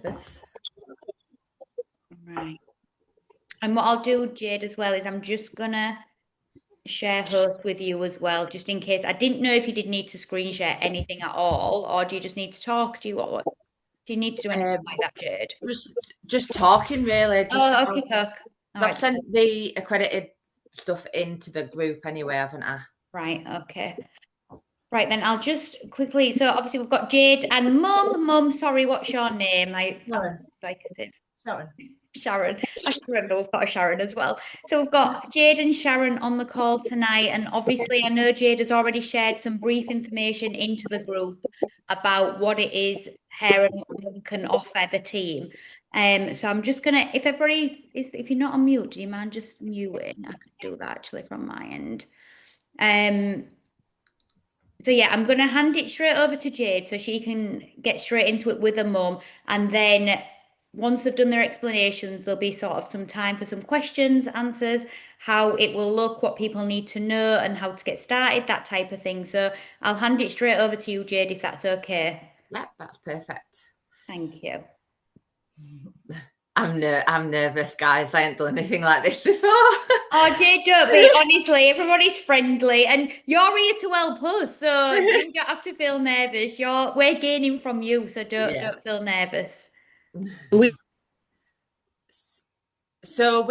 nervous. Right. And what I'll do, Jade, as well, is I'm just gonna share host with you as well, just in case. I didn't know if you did need to screen share anything at all, or do you just need to talk? Do you need to do anything like that, Jade? Just talking, really. Okay, Cook. All I've right. sent the accredited stuff into the group anyway, haven't I? Right, okay. Right, then I'll just quickly. So obviously we've got Jade and Mum. Sorry, what's your name? Sharon. Like I said, Sharon. Sharon. I can remember we've got a Sharon as well. So we've got Jade and Sharon on the call tonight, and obviously I know Jade has already shared some brief information into the group about what it is Hair and Mum can offer the team. So I'm just gonna, if you're not on mute, do you mind just muting? I could do that actually from my end. So yeah, I'm gonna hand it straight over to Jade so she can get straight into it with her mum, and then once they've done their explanations, there'll be sort of some time for some questions, answers, how it will look, what people need to know, and how to get started, that type of thing. So I'll hand it straight over to you, Jade, if that's okay. Yeah, that's perfect. Thank you. I'm nervous, guys. I ain't done anything like this before. Oh, Jade, don't be. Honestly, everybody's friendly, and you're here to help us, so you don't have to feel nervous. We're gaining from you, so don't feel nervous. So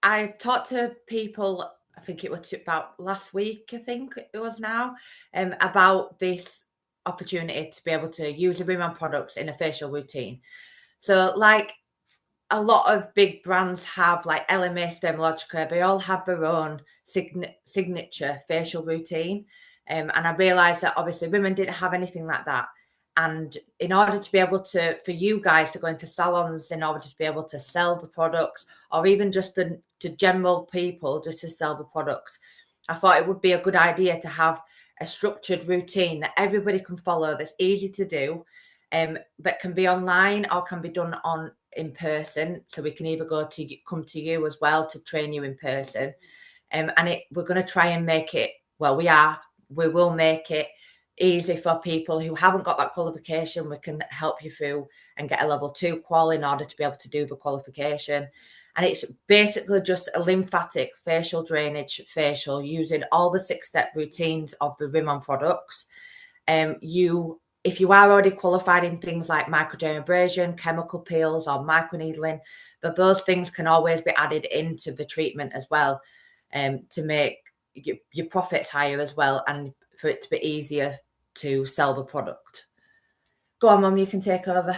I've talked to people, I think it was about last week, I think it was now, about this opportunity to be able to use the Riman products in a facial routine. So like a lot of big brands have, like LMS, Dermalogica, they all have their own signature facial routine. And I realised that obviously Riman didn't have anything like that. And in order to be able to, for you guys to go into salons, in order to be able to sell the products, or even just to general people just to sell the products, I thought it would be a good idea to have a structured routine that everybody can follow, that's easy to do, that can be online or can be done in person. So we can either come to you as well to train you in person. And we're going to try and make it, well, we will make it easy for people who haven't got that qualification. We can help you through and get a level 2 qual in order to be able to do the qualification. And it's basically just a lymphatic facial drainage facial using all the 6-step routines of the Riman products. If you are already qualified in things like microdermabrasion, chemical peels, or microneedling, but those things can always be added into the treatment as well, to make your profits higher as well, and for it to be easier to sell the product. Go on, Mum, you can take over.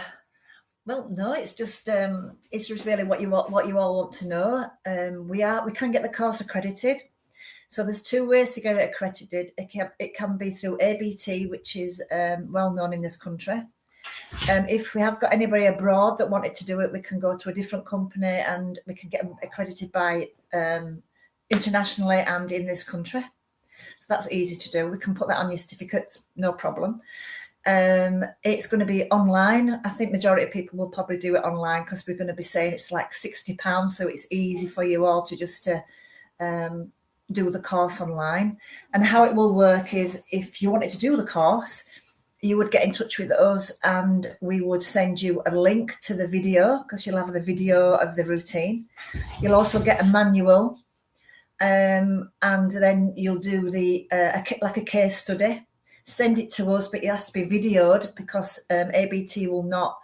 Well, no, it's just really what you all want to know. We can get the course accredited. So there's 2 ways to get it accredited. It can be through ABT, which is well known in this country. If we have got anybody abroad that wanted to do it, we can go to a different company and we can get them accredited by internationally and in this country. So that's easy to do. We can put that on your certificates, no problem. It's going to be online. I think majority of people will probably do it online because we're going to be saying it's like £60, so it's easy for you all to just do the course online. And how it will work is, if you wanted to do the course, you would get in touch with us and we would send you a link to the video, because you'll have the video of the routine. You'll also get a manual, and then you'll do like a case study. Send it to us, but it has to be videoed because ABT will not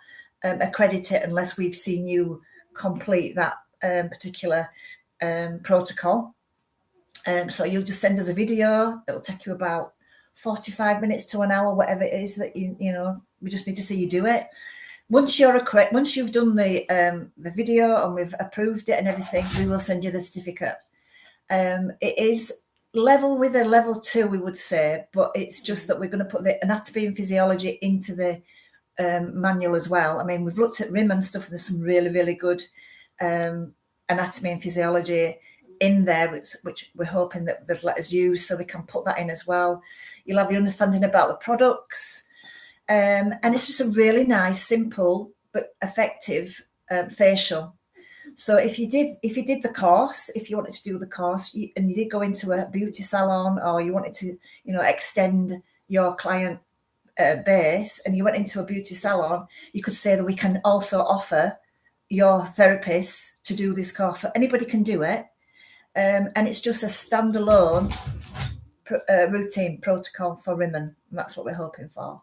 accredit it unless we've seen you complete that particular protocol. So you'll just send us a video. It'll take you about 45 minutes to an hour, whatever it is that you know. We just need to see you do it. Once you've done the video and we've approved it and everything, we will send you the certificate. It is level with a level 2, we would say, but it's just that we're going to put the anatomy and physiology into the manual as well. I mean, we've looked at Riman stuff and there's some really, really good anatomy and physiology in there, which we're hoping that they've let us use, so we can put that in as well. You'll have the understanding about the products, and it's just a really nice, simple but effective facial. So if you did the course, if you wanted to do the course and you did go into a beauty salon, or you wanted to, extend your client base and you went into a beauty salon, you could say that we can also offer your therapists to do this course. So anybody can do it. And it's just a standalone routine protocol for Riman. And that's what we're hoping for.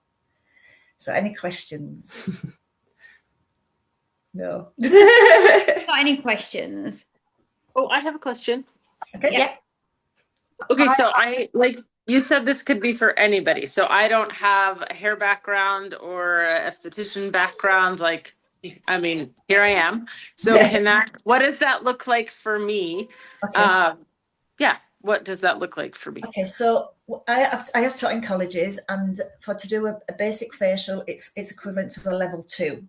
So any questions? No. Got any questions? Oh, I have a question. Okay. Yeah. Okay, so you said this could be for anybody. So I don't have a hair background or a esthetician background. Like, I mean, here I am. So what does that look like for me? Okay. Yeah, what does that look like for me? Okay, so I have taught in colleges, and to do a basic facial, it's equivalent to a level 2.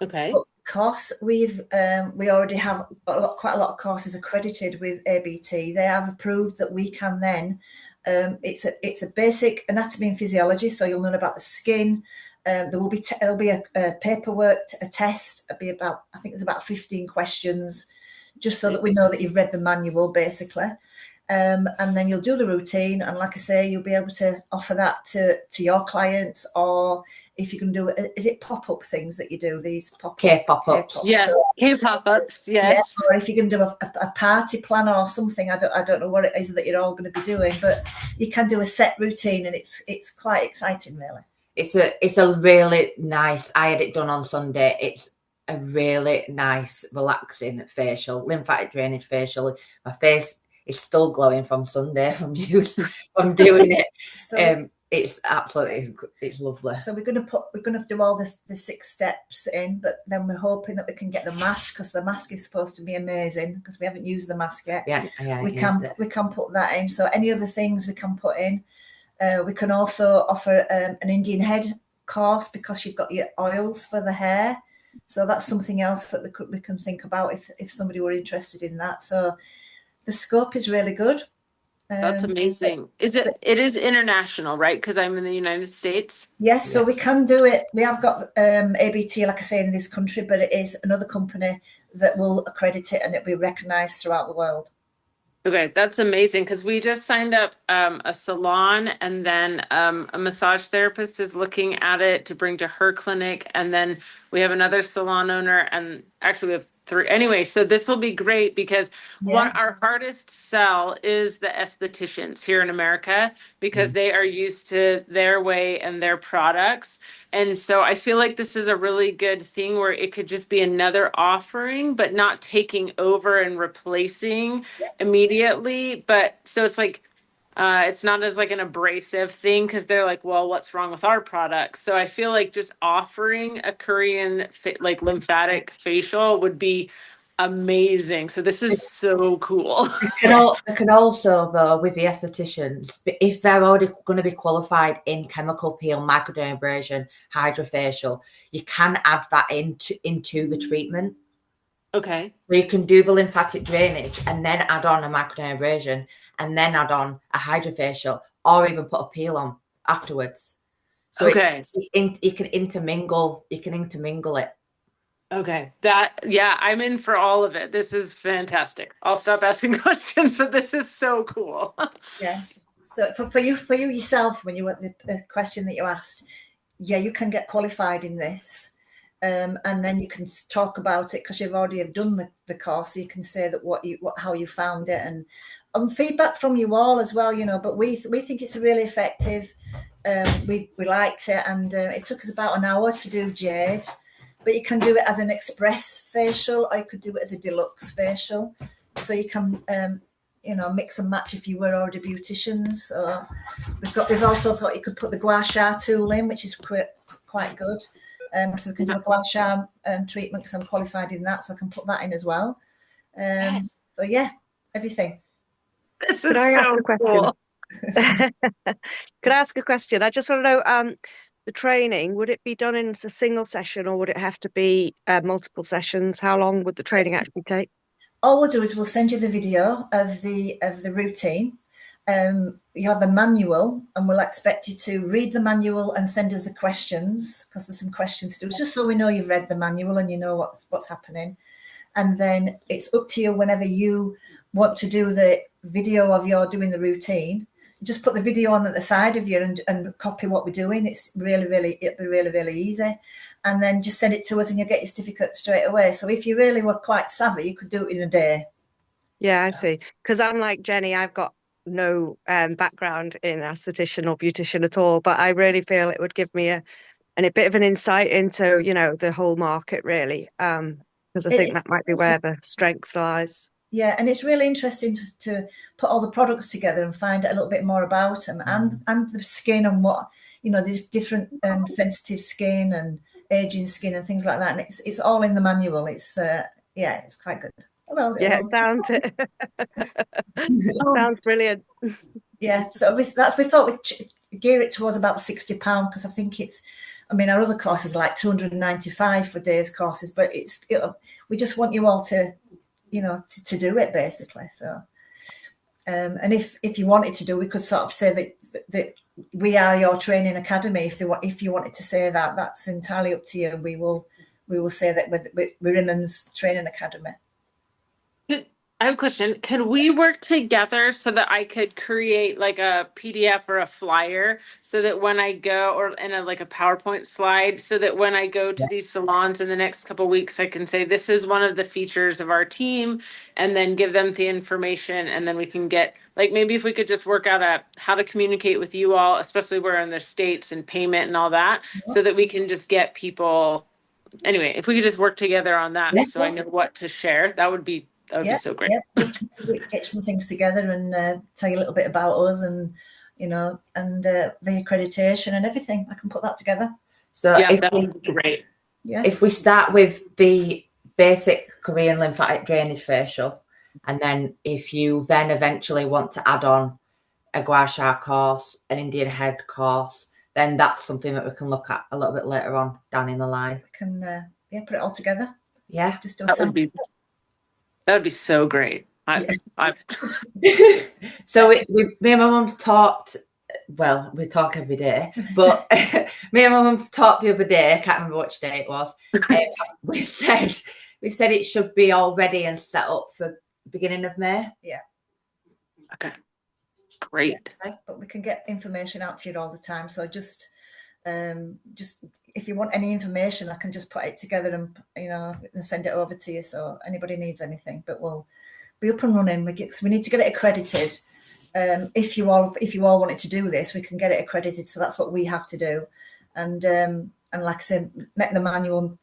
Okay. But because we already have quite a lot of courses accredited with ABT, they have approved that we can then. It's a basic anatomy and physiology, so you'll learn about the skin. There'll be a paperwork, a test. It'll be about, I think it's about 15 questions, just so that we know that you've read the manual, basically. And then you'll do the routine, and like I say, you'll be able to offer that to your clients, or if you can do it, is it pop-up things that you do, these K-pop-ups? Yes, K-pop-ups, yes. Yeah, or if you can do a party plan or something, I don't know what it is that you're all going to be doing, but you can do a set routine, and it's quite exciting, really. It's a really nice. I had it done on Sunday. It's a really nice, relaxing facial, lymphatic drainage facial. My face is still glowing from Sunday from doing it. So it's absolutely, it's lovely. So we're going to do all the 6 steps in, but then we're hoping that we can get the mask, because the mask is supposed to be amazing, because we haven't used the mask yet. Yeah, we can put that in. So any other things we can put in. We can also offer an Indian head course, because you've got your oils for the hair. So that's something else that we can think about if somebody were interested in that. So the scope is really good. That's amazing. It is international, right? Because I'm in the United States. Yes, so we can do it. We have got ABT, like I say, in this country, but it is another company that will accredit it, and it'll be recognised throughout the world. Okay, that's amazing, because we just signed up a salon, and then a massage therapist is looking at it to bring to her clinic, and then we have another salon owner, and actually we have 3. Anyway, so this will be great, because our hardest sell is the estheticians here in America, because they are used to their way and their products. And so I feel like this is a really good thing where it could just be another offering, but not taking over and replacing immediately. But so it's like, it's not as like an abrasive thing, because they're like, well, what's wrong with our product? So I feel like just offering a Korean like lymphatic facial would be amazing. So this is so cool. They can also, though, with the estheticians, if they're already going to be qualified in chemical peel, microdermabrasion, hydrofacial, you can add that into the treatment. Okay. So you can do the lymphatic drainage and then add on a microdermabrasion and then add on a hydrofacial, or even put a peel on afterwards. So you can intermingle. You can intermingle it. Okay. I'm in for all of it. This is fantastic. I'll stop asking questions, but this is so cool. Yeah. So for you yourself, when you went the question that you asked, you can get qualified in this. And then you can talk about it, because you've already have done the course. So you can say that how you found it, and feedback from you all as well, but we think it's really effective. We liked it, and it took us about an hour to do Jade, but you can do it as an express facial, or you could do it as a deluxe facial. So you can mix and match if you were already beauticians. So we've also thought you could put the gua sha tool in, which is quite good. So we can do a gua sha treatment, because I'm qualified in that, so I can put that in as well. Yes. So everything. This is so cool. Could I ask a question? I just want to know, the training, would it be done in a single session, or would it have to be multiple sessions? How long would the training actually take? All we'll do is we'll send you the video of the routine. You have the manual, and we'll expect you to read the manual and send us the questions, because there's some questions to do. It's just so we know you've read the manual and you know what's happening. And then it's up to you, whenever you want to do the video of your doing the routine, just put the video on at the side of you and copy what we're doing. It'd be really easy. And then just send it to us and you get your certificate straight away. So if you really were quite savvy, you could do it in a day. Yeah, I see. Because I'm like Jenny, I've got no background in esthetician or beautician at all, but I really feel it would give me a bit of an insight into, the whole market really. Because I think that might be where the strength lies. Yeah, and it's really interesting to put all the products together and find out a little bit more about them and the skin and what, there's different sensitive skin and aging skin and things like that. And it's all in the manual. It's it's quite good. Well, Yeah, it sounds sounds brilliant. Yeah, so we thought we'd gear it towards about £60 because I think our other courses are like 295 for days courses, but we just want you all to to do it basically. So, and if you wanted to do, we could sort of say that we are your training academy. If you wanted to say that, that's entirely up to you. We will say that we're Riman's training academy. I have a question. Could we work together so that I could create like a PDF or a flyer so that when I go, or in a PowerPoint slide, so that when I go to these salons in the next couple of weeks, I can say, this is one of the features of our team, and then give them the information. And then we can get, maybe if we could just work out how to communicate with you all, especially where in the States and payment and all that, so that we can just get people. Anyway, if we could just work together on that, so I know what to share, that would be so great. Yeah, we get some things together and tell you a little bit about us and the accreditation and everything. I can put that together. So yeah, that would be great. Yeah. If we start with the basic Korean lymphatic drainage facial, and then if you then eventually want to add on a gua sha course, an Indian head course, then that's something that we can look at a little bit later on down in the line. We can put it all together. Yeah, just do that would be so great. So me and my mum talked. Well, we talk every day, but me and my mum talked the other day. I can't remember which day it was. We've said it should be all ready and set up for beginning of May. Yeah. Okay. Great. Yeah, but we can get information out to you all the time. So just if you want any information, I can just put it together and send it over to you. So anybody needs anything, but we'll be up and running. We need to get it accredited. If you all wanted to do this, we can get it accredited. So that's what we have to do, and like I said, make the manual,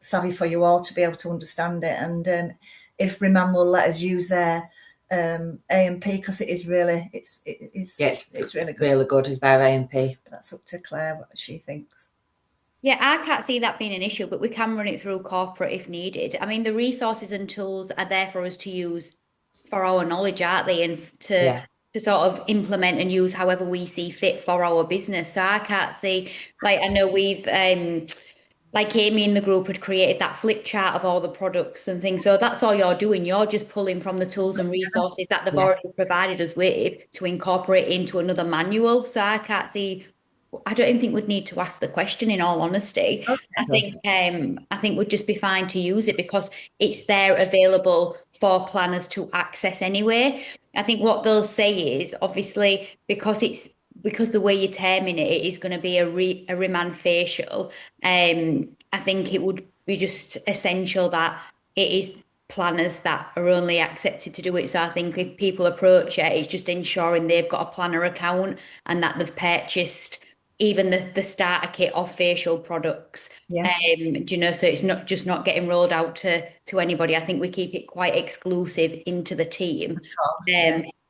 savvy for you all to be able to understand it. And if Riman will let us use their A&P, because it's really good. Really good is their A&P. That's up to Claire what she thinks. Yeah, I can't see that being an issue, but we can run it through corporate if needed. I mean, the resources and tools are there for us to use for our knowledge, aren't they? And to sort of implement and use however we see fit for our business. So I can't see, I know we've, Amy in the group had created that flip chart of all the products and things. So that's all you're doing. You're just pulling from the tools and resources that they've already provided us with to incorporate into another manual. So I can't see, I don't even think we'd need to ask the question, in all honesty. Okay. I think we'd just be fine to use it because it's there available for planners to access anyway. I think what they'll say is, obviously, because the way you're terming it is going to be a Riman facial, I think it would be just essential that it is planners that are only accepted to do it. So I think if people approach it, it's just ensuring they've got a planner account and that they've purchased even the starter kit of facial products. So it's not getting rolled out to anybody. I think we keep it quite exclusive into the team.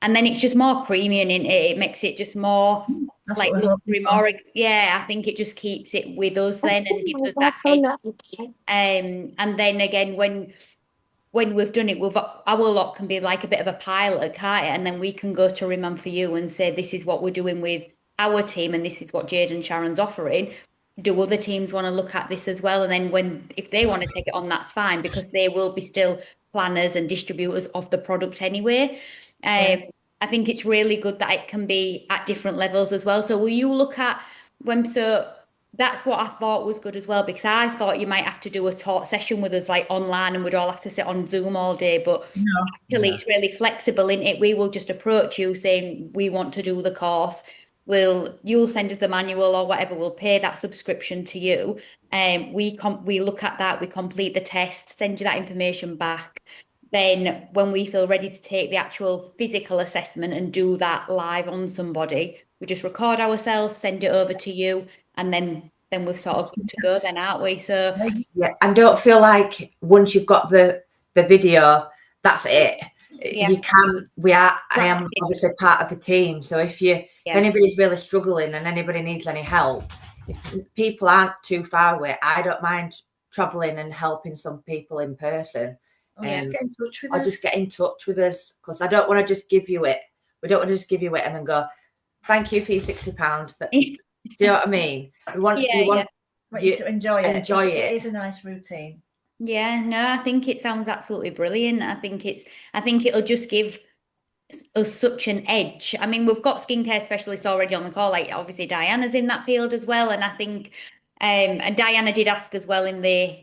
And then it's just more premium in it. It makes it just more more. Yeah, I think it just keeps it with us then and gives us that edge. And then again, when we've done it, our lot can be like a bit of a pilot, can't it? And then we can go to Riman for you and say, this is what we're doing with our team and this is what Jade and Sharon's offering. Do other teams want to look at this as well? And then if they want to take it on, that's fine, because they will be still planners and distributors of the product anyway. I think it's really good that it can be at different levels as well. So will you look at That's what I thought was good as well, because I thought you might have to do a talk session with us like online and we'd all have to sit on Zoom all day. But No. actually, No. it's really flexible in it. We will just approach you saying we want to do the course. You'll send us the manual or whatever. We'll pay that subscription to you. We look at that, we complete the test, send you that information back. Then when we feel ready to take the actual physical assessment and do that live on somebody, we just record ourselves, send it over to you, and then we're sort of good to go then, aren't we? So Yeah, and don't feel like once you've got the video, that's it. yeah, You can. I am practice. obviously part of a team. So if Yeah. anybody's really struggling and anybody needs any help, if people aren't too far away, I don't mind traveling and helping some people in person. Just get in touch with Or us. just get in touch with us, because I don't want to just give you it. We don't want to just give you it and then go, thank you for your £60. Do you know what I mean? We want you to enjoy it. Enjoy It it. is a nice routine. Yeah, no, I think it sounds absolutely brilliant. I think it'll just give us such an edge. I mean, we've got skincare specialists already on the call, like obviously Diana's in that field as well. And I think and Diana did ask as well in the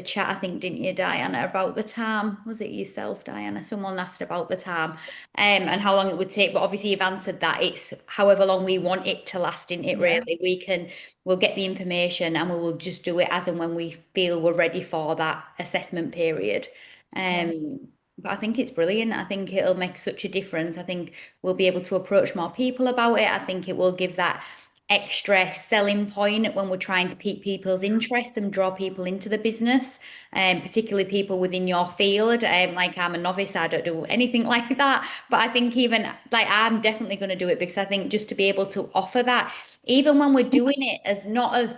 chat, I think, didn't you, Diana, about the time? Was it yourself, Diana? Someone asked about the time and how long it would take. But obviously you've answered that. It's however long we want it to last in it, really. We'll get the information and we will just do it as and when we feel we're ready for that assessment period. But I think it's brilliant. I think it'll make such a difference. I think we'll be able to approach more people about it. I think it will give that extra selling point when we're trying to pique people's interest and draw people into the business, particularly people within your field. Like I'm a novice, I don't do anything like that. But I think even like I'm definitely going to do it because I think just to be able to offer that, even when we're doing it as not of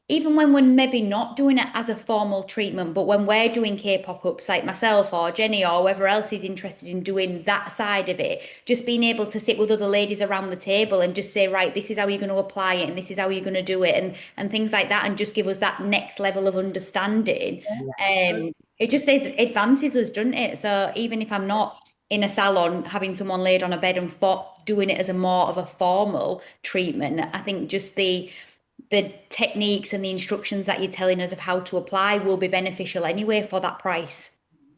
even when we're maybe not doing it as a formal treatment, but when we're doing K-pop-ups like myself or Jenny or whoever else is interested in doing that side of it, just being able to sit with other ladies around the table and just say, right, this is how you're going to apply it and this is how you're going to do it and things like that and just give us that next level of understanding. It just advances us, doesn't it? So even if I'm not in a salon having someone laid on a bed and doing it as a more of a formal treatment, I think just the techniques and the instructions that you're telling us of how to apply will be beneficial anyway for that price.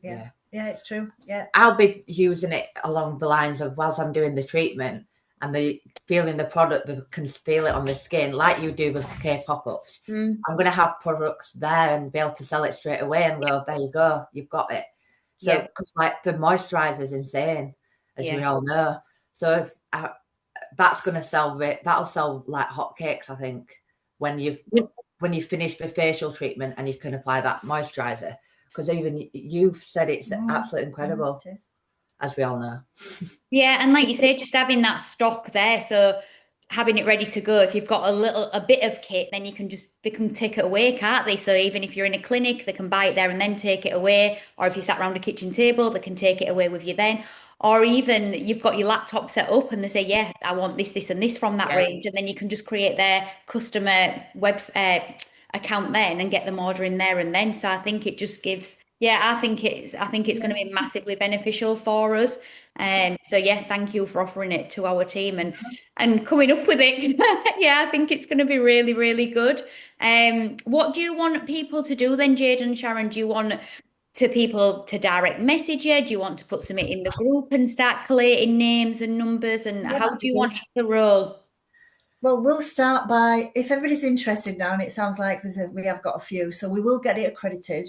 Yeah, it's true. Yeah, I'll be using it along the lines of whilst I'm doing the treatment and feeling the product, they can feel it on the skin like you do with K pop-ups. I'm going to have products there and be able to sell it straight away and go, there you go, you've got it. So because like the moisturizer is insane, as we all know. So if that's going to sell it, that'll sell like hotcakes, I think, when you've finished the facial treatment and you can apply that moisturizer. Because even you've said it's absolutely incredible, as we all know. Yeah, and like you say, just having that stock there, so having it ready to go. If you've got a bit of kit, then they can take it away, can't they? So even if you're in a clinic, they can buy it there and then take it away. Or if you sat around a kitchen table, they can take it away with you then. Or even you've got your laptop set up and they say, yeah, I want this, this, and this from that range. And then you can just create their customer web account then and get them ordering there and then. So I think it just gives, I think it's going to be massively beneficial for us. So yeah, thank you for offering it to our team and coming up with it. Yeah, I think it's going to be really, really good. What do you want people to do then, Jade and Sharon? Do you want people to direct message you? Do you want to put something in the group and start collating names and numbers? And how do you want it to roll? Well, we'll start by, if everybody's interested now, and it sounds like we have got a few, so we will get it accredited.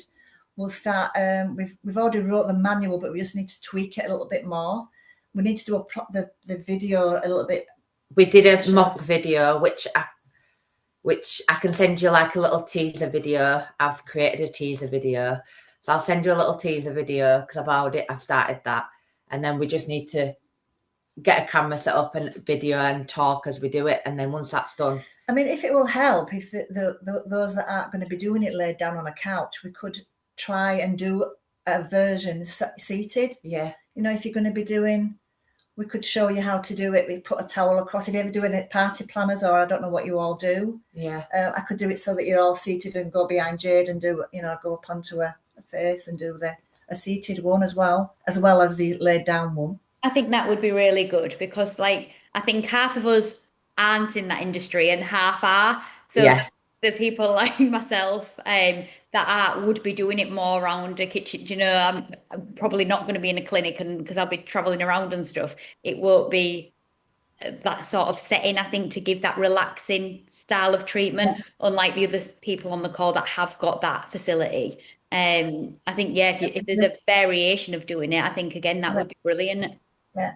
We'll start. We've already wrote the manual, but we just need to tweak it a little bit more. We need to do the video a little bit. We did a mock video, which I can send you like a little teaser video. I've created a teaser video, so I'll send you a little teaser video because I've started that, and then we just need to get a camera set up and video and talk as we do it, and then once that's done. I mean, if it will help, if those that aren't going to be doing it laid down on a couch, we could try and do a version seated. Yeah. You know, if you're going to be doing, we could show you how to do it. We put a towel across. If you ever do any party planners, or I don't know what you all do. Yeah. I could do it so that you're all seated and go behind Jade and do, go up onto a face and do a seated one as well as the laid down one. I think that would be really good because, like, I think half of us aren't in that industry and half are. So Yeah. the people like myself that would be doing it more around a kitchen, you know, I'm probably not going to be in a clinic and because I'll be traveling around and stuff. It won't be that sort of setting, I think, to give that relaxing style of treatment, unlike the other people on the call that have got that facility. I think, yeah, if there's a variation of doing it, I think again that would be brilliant. Yeah.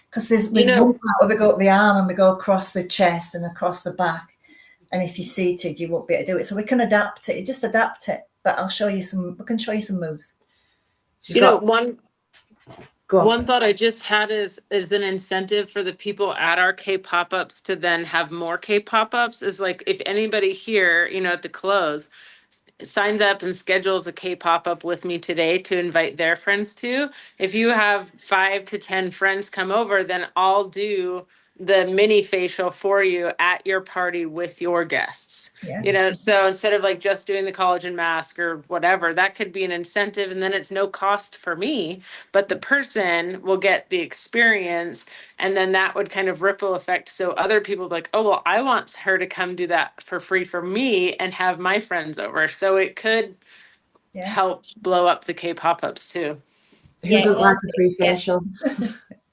Because You there's know, one part where we go up the arm and we go across the chest and across the back. And if you're seated, you won't be able to do it. So we can adapt it. You just adapt it. But I'll show you some, we can show you some moves. you know, one Go on. One thought I just had is an incentive for the people at our K pop-ups to then have more K pop-ups is like if anybody here, you know, at the close signs up and schedules a K pop-up with me today to invite their friends to. If you have 5 to 10 friends come over, then I'll do the mini facial for you at your party with your guests. Yeah. You know, so instead of like just doing the collagen mask or whatever, that could be an incentive and then it's no cost for me, but the person will get the experience and then that would kind of ripple effect. So other people like, oh, well, I want her to come do that for free for me and have my friends over. So it could Yeah. help blow up the K pop-ups too. Who Yeah, doesn't like a free yeah. facial?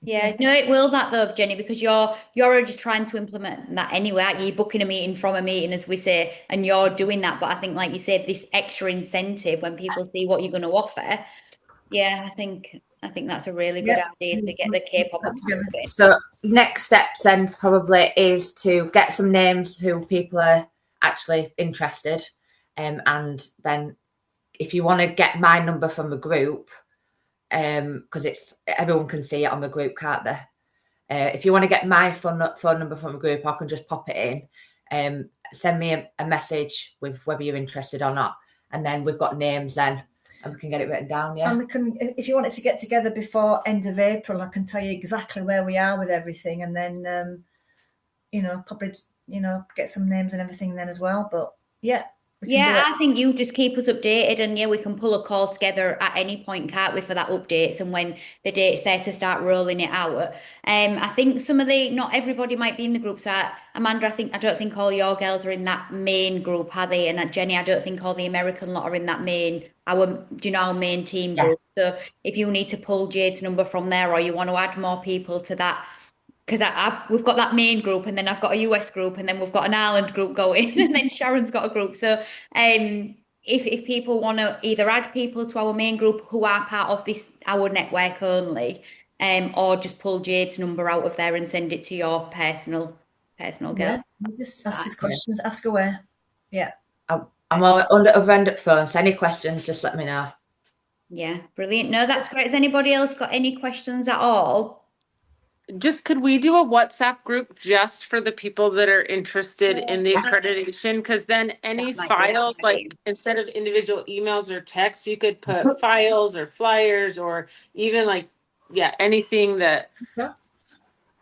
Yeah, no, it will that though, Jenny, because you're already trying to implement that anyway. Aren't you? You're booking a meeting from a meeting, as we say, and you're doing that. But I think, like you said, this extra incentive when people see what you're going to offer. Yeah, I think that's a really good Yeah. idea to get the K-pop up to it. So next steps then probably is to get some names who people are actually interested, and then if you want to get my number from the group, because it's everyone can see it on the group, can't they? If you want to get my phone number from a group, I can just pop it in. Send me a message with whether you're interested or not, and then we've got names then, and we can get it written down. Yeah. And we can, if you wanted to get together before end of April, I can tell you exactly where we are with everything, and then probably get some names and everything then as well. But yeah. Yeah, I think you just keep us updated and yeah, we can pull a call together at any point, can't we, for that updates and when the date's there to start rolling it out. I think not everybody might be in the groups. Amanda, I don't think all your girls are in that main group, are they? And Jenny, I don't think all the American lot are in that our main team group. So if you need to pull Jade's number from there or you want to add more people to that, because we've got that main group and then I've got a US group and then we've got an Ireland group going and then Sharon's got a group. So if people want to either add people to our main group who are part of our network only, or just pull Jade's number out of there and send it to your personal girl. Yeah, just ask us questions, ask away. Yeah. I'm on the other end of the phone, so any questions, just let me know. Yeah, brilliant. No, that's great. Has anybody else got any questions at all? Just could we do a WhatsApp group just for the people that are interested in the accreditation? Because then any files, like instead of individual emails or texts, you could put files or flyers or even like, anything that.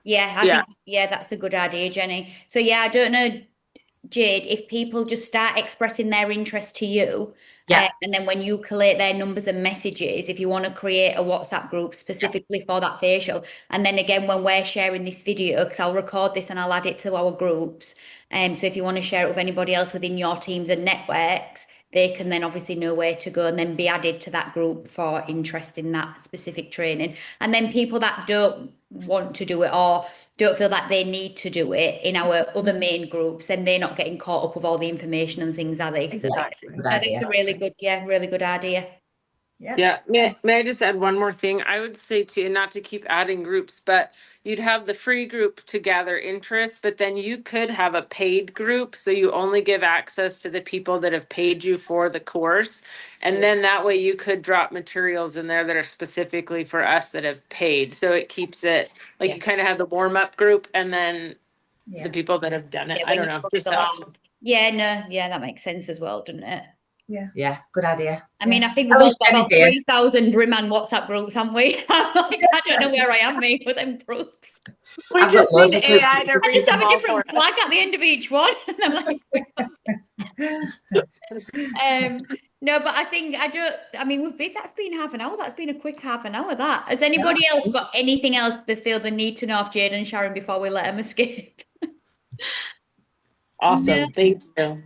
Yeah, I think, that's a good idea, Jenny. So yeah, I don't know, Jade, if people just start expressing their interest to you, and then when you collate their numbers and messages, if you want to create a WhatsApp group specifically for that facial, and then again when we're sharing this video, because I'll record this and I'll add it to our groups, so if you want to share it with anybody else within your teams and networks, they can then obviously know where to go and then be added to that group for interest in that specific training. And then people that don't want to do it or don't feel like they need to do it in our other main groups, then they're not getting caught up with all the information and things, are they? So Exactly. that's a really good idea. Yeah. May I just add one more thing? I would say to, not to keep adding groups, but you'd have the free group to gather interest, but then you could have a paid group. So you only give access to the people that have paid you for the course. And then that way you could drop materials in there that are specifically for us that have paid. So it keeps it like you kind of have the warm up group and then the people that have done it. I don't know. Just that makes sense as well, doesn't it? Yeah, good idea. I mean, I think we've all got about 3,000 Riman WhatsApp groups, haven't we? I don't know where I am, mate, with them groups. We just need AI to read I just have them a all different for flag at the end of each one. And I'm like, no, but I think that's been half an hour. That's been a quick half an hour, that. Has anybody else got anything else they feel they need to know of Jade and Sharon before we let them escape? Awesome. Thank you.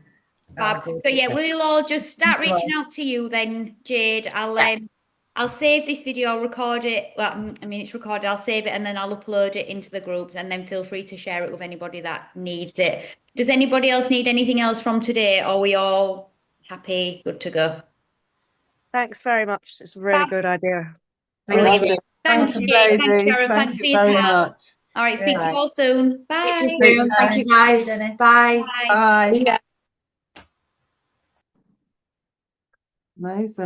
Fab. So yeah, we'll all just start reaching out to you then, Jade. I'll save this video, I'll record it. Well, I mean, it's recorded. I'll save it and then I'll upload it into the groups, and then feel free to share it with anybody that needs it. Does anybody else need anything else from today? Or are we all happy, good to go? Thanks very much. It's a really good idea. Love it. Thanks, you, Jade. Thanks, ladies. Sharon. Thank Thanks for you your very time. much. All right, speak to Right. you all soon. Bye. Speak to you soon. Thank you, guys. See you, Denny. Bye. Bye. Bye. Amazing.